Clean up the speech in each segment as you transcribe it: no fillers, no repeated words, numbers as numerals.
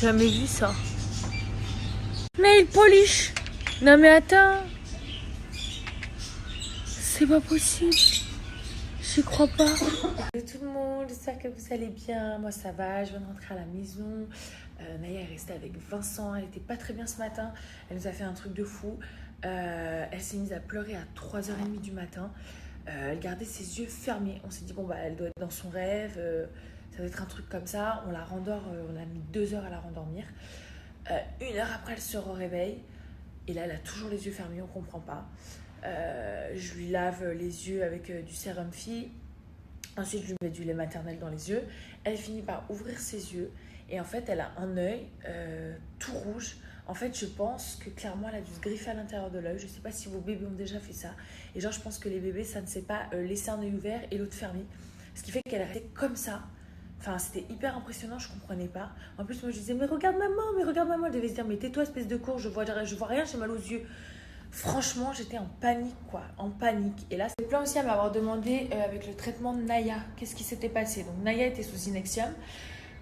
Jamais vu ça. Nail polish. Non mais attends. C'est pas possible. J'y crois pas. Salut tout le monde, j'espère que vous allez bien. Moi ça va, je viens de rentrer à la maison. Naya est restée avec Vincent, elle était pas très bien ce matin. Elle nous a fait un truc de fou. Elle s'est mise à pleurer à 3h30 du matin. Elle gardait ses yeux fermés. On s'est dit bon bah elle doit être dans son rêve. Ça doit être un truc comme ça. On la rendort, on a mis 2 heures à la rendormir. 1 heure après elle se réveille. Et là elle a toujours les yeux fermés, on comprend pas. Je lui lave les yeux avec du sérum fille. Ensuite, je lui mets du lait maternel dans les yeux. Elle finit par ouvrir ses yeux. Et en fait, elle a un œil tout rouge. En fait, je pense que clairement, elle a dû se griffer à l'intérieur de l'œil. Je ne sais pas si vos bébés ont déjà fait ça. Et genre, je pense que les bébés, ça ne sait pas laisser un œil ouvert et l'autre fermé. Ce qui fait qu'elle est restée comme ça. Enfin, c'était hyper impressionnant, je ne comprenais pas. En plus, moi, je disais, mais regarde maman, mais regarde maman. Elle devait se dire, mais tais-toi, espèce de courge, je vois rien, j'ai mal aux yeux. Franchement, j'étais en panique, quoi, en panique. Et là, c'est plein aussi à m'avoir demandé avec le traitement de Naya, qu'est-ce qui s'était passé. Donc, Naya était sous Inexium.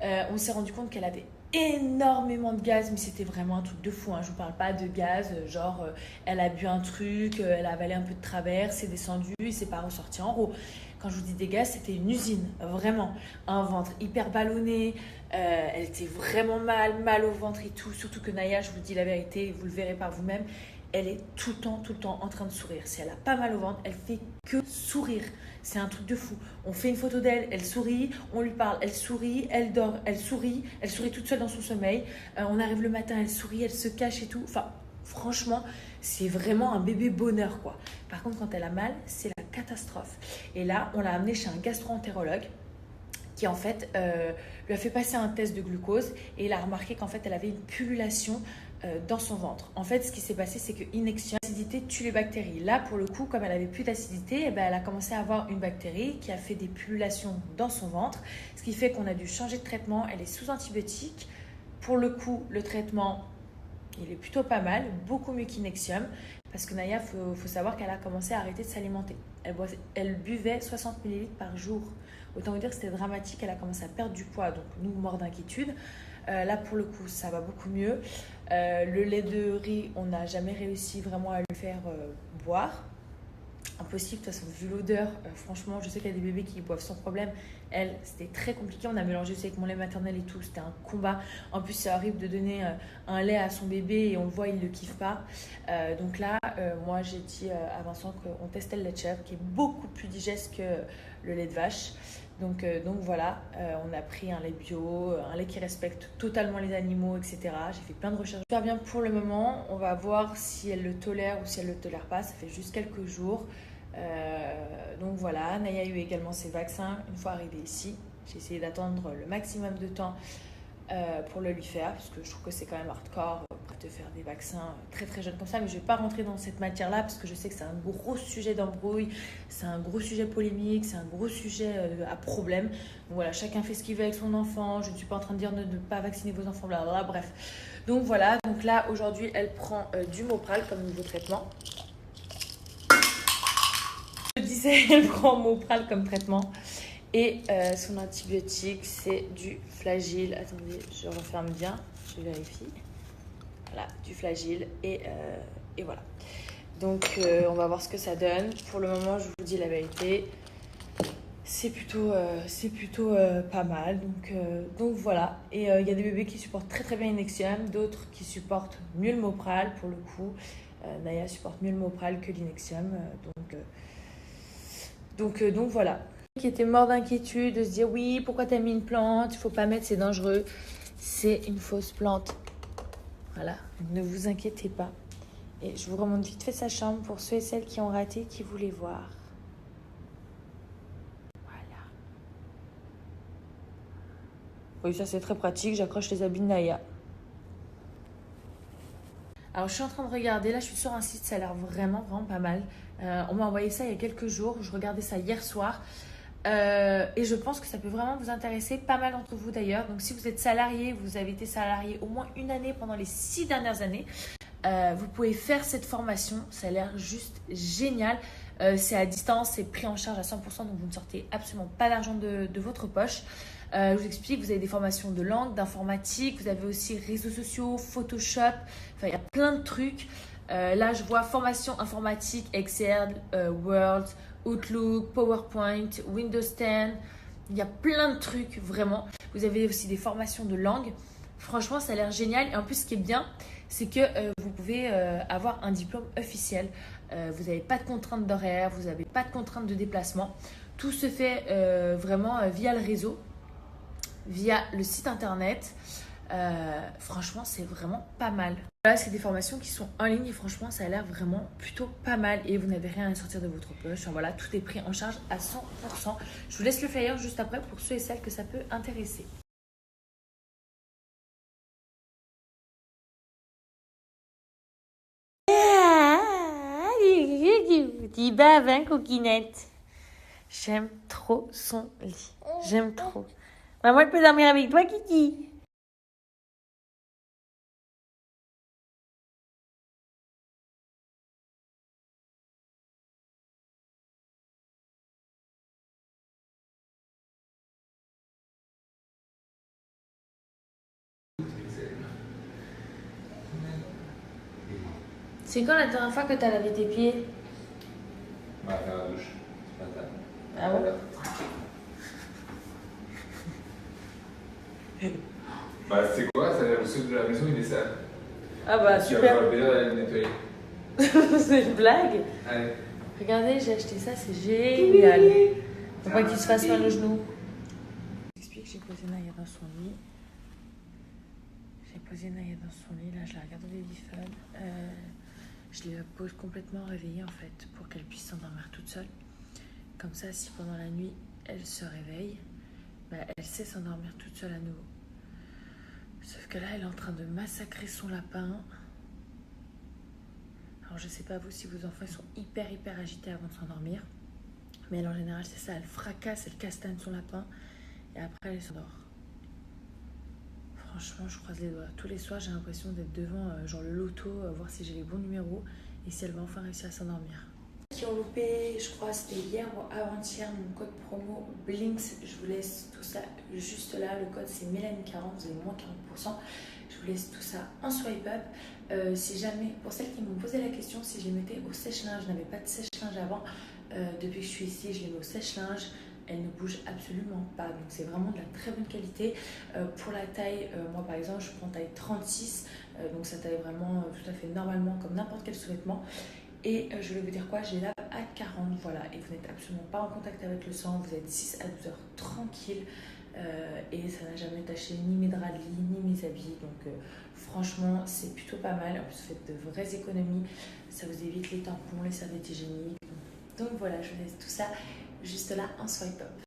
On s'est rendu compte qu'elle avait énormément de gaz, mais c'était vraiment un truc de fou. Hein. Je vous parle pas de gaz, genre elle a bu un truc, elle a avalé un peu de travers, c'est descendu, il s'est pas ressorti en haut. Quand je vous dis des gaz, c'était une usine, vraiment. Un ventre hyper ballonné, elle était vraiment mal au ventre et tout. Surtout que Naya, je vous dis la vérité, vous le verrez par vous-même, elle est tout le temps en train de sourire. Si elle a pas mal au ventre, elle fait que sourire. C'est un truc de fou. On fait une photo d'elle, elle sourit, on lui parle, elle sourit, elle dort, elle sourit toute seule dans son sommeil. On arrive le matin, elle sourit, elle se cache et tout. Enfin, franchement, c'est vraiment un bébé bonheur, quoi. Par contre, quand elle a mal, c'est la catastrophe. Et là, on l'a amenée chez un gastro-entérologue qui en fait lui a fait passer un test de glucose et il a remarqué qu'en fait elle avait une pullulation dans son ventre. En fait, ce qui s'est passé, c'est que Inexium, l'acidité tue les bactéries. Là, pour le coup, comme elle avait plus d'acidité, eh ben, elle a commencé à avoir une bactérie qui a fait des pullulations dans son ventre, ce qui fait qu'on a dû changer de traitement. Elle est sous antibiotiques. Pour le coup, le traitement, il est plutôt pas mal, beaucoup mieux qu'Inexium, parce que Naya, faut savoir qu'elle a commencé à arrêter de s'alimenter. Elle buvait 60 ml par jour. Autant vous dire que c'était dramatique, elle a commencé à perdre du poids, donc nous, mort d'inquiétude. Là, pour le coup, ça va beaucoup mieux. Le lait de riz, on n'a jamais réussi vraiment à le faire boire. Impossible, de toute façon, vu l'odeur, franchement, je sais qu'il y a des bébés qui boivent sans problème. Elle, c'était très compliqué. On a mélangé ça avec mon lait maternel et tout. C'était un combat. En plus, c'est horrible de donner un lait à son bébé et on le voit, il ne le kiffe pas. Donc là, moi, j'ai dit à Vincent qu'on testait le lait de chèvre qui est beaucoup plus digeste que le lait de vache. Donc voilà, on a pris un lait bio, un lait qui respecte totalement les animaux, etc. J'ai fait plein de recherches. Super bien pour le moment. On va voir si elle le tolère ou si elle ne le tolère pas. Ça fait juste quelques jours. Donc voilà, Naya a eu également ses vaccins une fois arrivée ici. J'ai essayé d'attendre le maximum de temps pour le lui faire parce que je trouve que c'est quand même hardcore de faire des vaccins très très jeunes comme ça, mais je ne vais pas rentrer dans cette matière là parce que je sais que c'est un gros sujet d'embrouille, c'est un gros sujet polémique, c'est un gros sujet à problème. Donc voilà, chacun fait ce qu'il veut avec son enfant, je ne suis pas en train de dire de ne pas vacciner vos enfants, blablabla, bref. Donc voilà, donc là aujourd'hui elle prend du Mopral comme nouveau traitement. Je disais, elle prend Mopral comme traitement. Et son antibiotique, c'est du Flagyl. Attendez, je referme bien, je vérifie. Voilà, du Flagyl. Et voilà. Donc, on va voir ce que ça donne. Pour le moment, je vous dis la vérité, c'est plutôt pas mal. Donc voilà. Et il y a des bébés qui supportent très très bien Inexium, d'autres qui supportent mieux le Mopral. Pour le coup, Naya supporte mieux le Mopral que l'Inexium. Donc voilà. Qui était mort d'inquiétude de se dire oui, pourquoi t'as mis une plante, il faut pas mettre, c'est dangereux. C'est une fausse plante. Voilà, ne vous inquiétez pas. Et je vous remonte vite fait sa chambre pour ceux et celles qui ont raté, qui voulaient voir. Voilà. Oui, ça c'est très pratique, j'accroche les habits de Naya. Alors je suis en train de regarder, là je suis sur un site, ça a l'air vraiment pas mal. On m'a envoyé ça il y a quelques jours, je regardais ça hier soir. Et je pense que ça peut vraiment vous intéresser, pas mal d'entre vous d'ailleurs. Donc si vous êtes salarié, vous avez été salarié au moins une année pendant les 6 dernières années, vous pouvez faire cette formation, ça a l'air juste génial. C'est à distance, c'est pris en charge à 100%, donc vous ne sortez absolument pas d'argent de votre poche. Je vous explique, vous avez des formations de langue, d'informatique, vous avez aussi réseaux sociaux, Photoshop, enfin il y a plein de trucs. Là, je vois formation informatique, Excel, Word, Outlook, PowerPoint, Windows 10. Il y a plein de trucs, vraiment. Vous avez aussi des formations de langue. Franchement, ça a l'air génial. Et en plus, ce qui est bien, c'est que vous pouvez avoir un diplôme officiel. Vous n'avez pas de contraintes d'horaire, vous n'avez pas de contraintes de déplacement. Tout se fait vraiment via le réseau, via le site internet. Franchement, c'est vraiment pas mal. Là, c'est des formations qui sont en ligne et franchement, ça a l'air vraiment plutôt pas mal. Et vous n'avez rien à sortir de votre poche. Enfin, voilà, tout est pris en charge à 100%. Je vous laisse le flyer juste après pour ceux et celles que ça peut intéresser. Dis bave, coquinette. J'aime trop son lit. J'aime trop. Maman, elle peut dormir avec toi, Kiki? C'est quand la dernière fois que t'as lavé tes pieds? Bah, faire la douche. Ce matin. Ah bon? Bah, c'est quoi? Ça, le sol de la maison, il est sale. Ah bah Tu vas super. pouvoir le nettoyer. C'est une blague. Allez. Regardez, j'ai acheté ça, c'est génial. Faut pas qu'il se fasse mal au genou. J'explique, j'ai posé Naya dans son lit. J'ai posé Naya dans son lit, là je la regarde au babyphone. Je la pose complètement réveillée en fait pour qu'elle puisse s'endormir toute seule. Comme ça, si pendant la nuit elle se réveille, bah, elle sait s'endormir toute seule à nouveau. Sauf que là, elle est en train de massacrer son lapin. Alors je sais pas vous si vos enfants sont hyper agités avant de s'endormir. Mais elle en général c'est ça, elle fracasse, elle castagne son lapin et après elle s'endort. Franchement je croise les doigts. Tous les soirs j'ai l'impression d'être devant genre le loto, voir si j'ai les bons numéros et si elle va enfin réussir à s'endormir. Qui ont loupé, je crois c'était hier ou avant-hier, mon code promo Blinks. Je vous laisse tout ça juste là, le code c'est Mélanie40, vous avez moins 40%. Je vous laisse tout ça en swipe up. Si jamais, pour celles qui m'ont posé la question, si je les mettais au sèche-linge, je n'avais pas de sèche-linge avant. Depuis que je suis ici, je les mets au sèche-linge. Elle ne bouge absolument pas. Donc c'est vraiment de la très bonne qualité. Pour la taille, moi par exemple, je prends taille 36. Donc ça taille vraiment tout à fait normalement comme n'importe quel sous-vêtement. Et je vais vous dire quoi, je les lave à 40, voilà. Et vous n'êtes absolument pas en contact avec le sang. Vous êtes 6 à 12 heures tranquille. Et ça n'a jamais taché ni mes draps de lit, ni mes habits. Donc franchement, c'est plutôt pas mal. En plus, vous faites de vraies économies. Ça vous évite les tampons, les serviettes hygiéniques. Donc voilà, je vous laisse tout ça juste là en swipe up.